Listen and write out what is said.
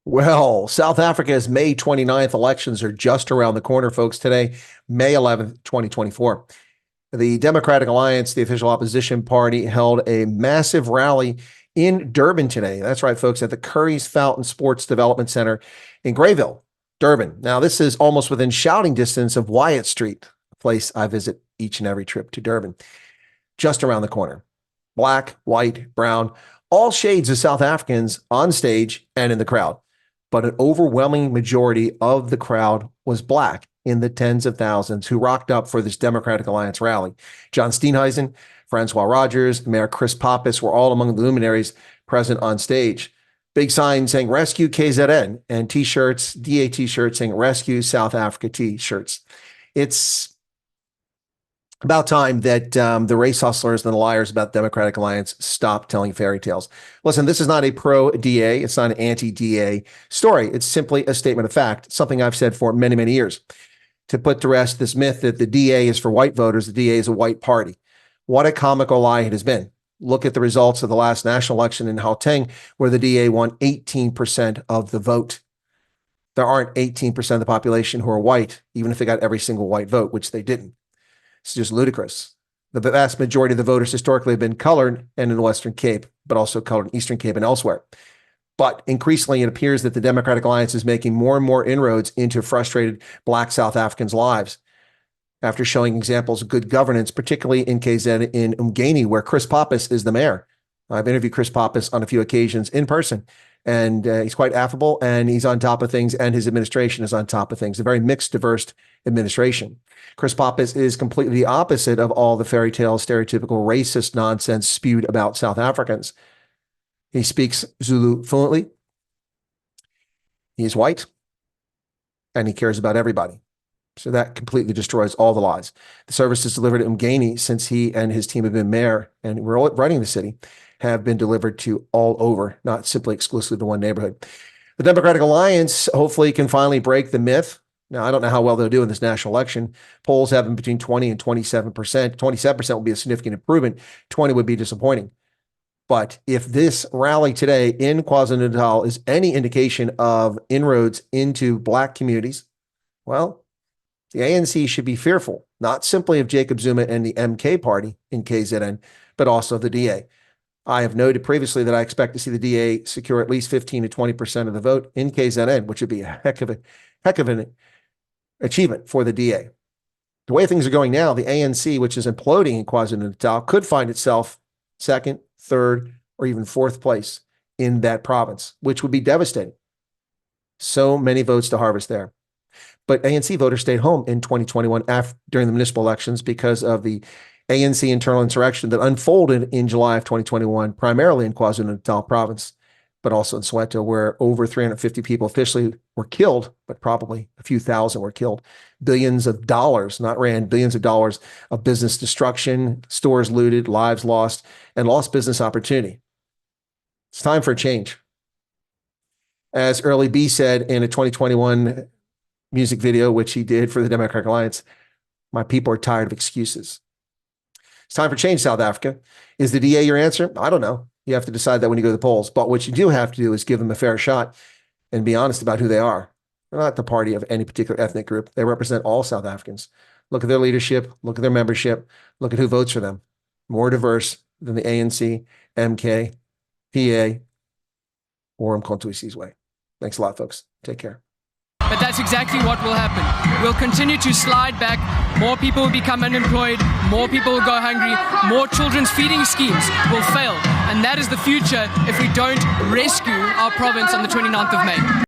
Well, South Africa's May 29th elections are just around the corner, folks. Today, May 11th, 2024. The Democratic Alliance, the official opposition party, held a massive rally in Durban today. That's right, folks, at the Curries Fountain Sports Development Center in Greyville, Durban. Now, this is almost within shouting distance of Wyatt Street, a place I visit each and every trip to Durban. Just around the corner. Black, white, brown, all shades of South Africans on stage and in the crowd. But an overwhelming majority of the crowd was Black, in the tens of thousands who rocked up for this Democratic Alliance rally. John Steenhuisen, Francois Rogers, Mayor Chris Pappas were all among the luminaries present on stage. Big signs saying Rescue KZN and T-shirts, DA T-shirts saying Rescue South Africa T-shirts. It's about time that the race hustlers and the liars about the Democratic Alliance stop telling fairy tales. Listen, this is not a pro-DA. It's not an anti-DA story. It's simply a statement of fact, something I've said for many, many years. To put to rest this myth that the DA is for white voters, the DA is a white party. What a comical lie it has been. Look at the results of the last national election in Gauteng, where the DA won 18% of the vote. There aren't 18% of the population who are white, even if they got every single white vote, which they didn't. It's just ludicrous. The vast majority of the voters historically have been colored and in the Western Cape, but also colored in Eastern Cape and elsewhere. But increasingly, it appears that the Democratic Alliance is making more and more inroads into frustrated Black South Africans' lives. After showing examples of good governance, particularly in KZN in Umgeni, where Chris Pappas is the mayor. I've interviewed Chris Pappas on a few occasions in person, and he's quite affable, and he's on top of things, and his administration is on top of things. A very mixed, diverse administration. Chris Pappas is completely the opposite of all the fairy tale, stereotypical racist nonsense spewed about South Africans. He speaks Zulu fluently. He is white, and he cares about everybody. So that completely destroys all the lies. The services delivered to Umgeni, since he and his team have been mayor and running the city, have been delivered to all over, not simply exclusively to one neighborhood. The Democratic Alliance hopefully can finally break the myth. Now, I don't know how well they'll do in this national election. Polls have them between 20 and 27%. 27% would be a significant improvement. 20 would be disappointing. But if this rally today in KwaZulu-Natal is any indication of inroads into Black communities, well, the ANC should be fearful, not simply of Jacob Zuma and the MK party in KZN, but also the DA. I have noted previously that I expect to see the DA secure at least 15 to 20% of the vote in KZN, which would be a heck of an achievement for the DA. The way things are going now, the ANC, which is imploding in KwaZulu-Natal, could find itself second, third, or even fourth place in that province, which would be devastating. So many votes to harvest there. But ANC voters stayed home in 2021 during the municipal elections because of the ANC internal insurrection that unfolded in July of 2021, primarily in KwaZulu-Natal province, but also in Soweto, where over 350 people officially were killed, but probably a few thousand were killed. Billions of dollars, not rand, billions of dollars of business destruction, stores looted, lives lost, and lost business opportunity. It's time for a change. As Early B said in a 2021 music video, which he did for the Democratic Alliance, my people are tired of excuses. It's time for change, South Africa. Is the DA your answer? I don't know. You have to decide that when you go to the polls. But what you do have to do is give them a fair shot and be honest about who they are. They're not the party of any particular ethnic group. They represent all South Africans. Look at their leadership. Look at their membership. Look at who votes for them. More diverse than the ANC, MK, PA, or Mkhonto Sizwe. Thanks a lot, folks. Take care. But that's exactly what will happen. We'll continue to slide back. More people will become unemployed. More people will go hungry. More children's feeding schemes will fail. And that is the future if we don't rescue our province on the 29th of May.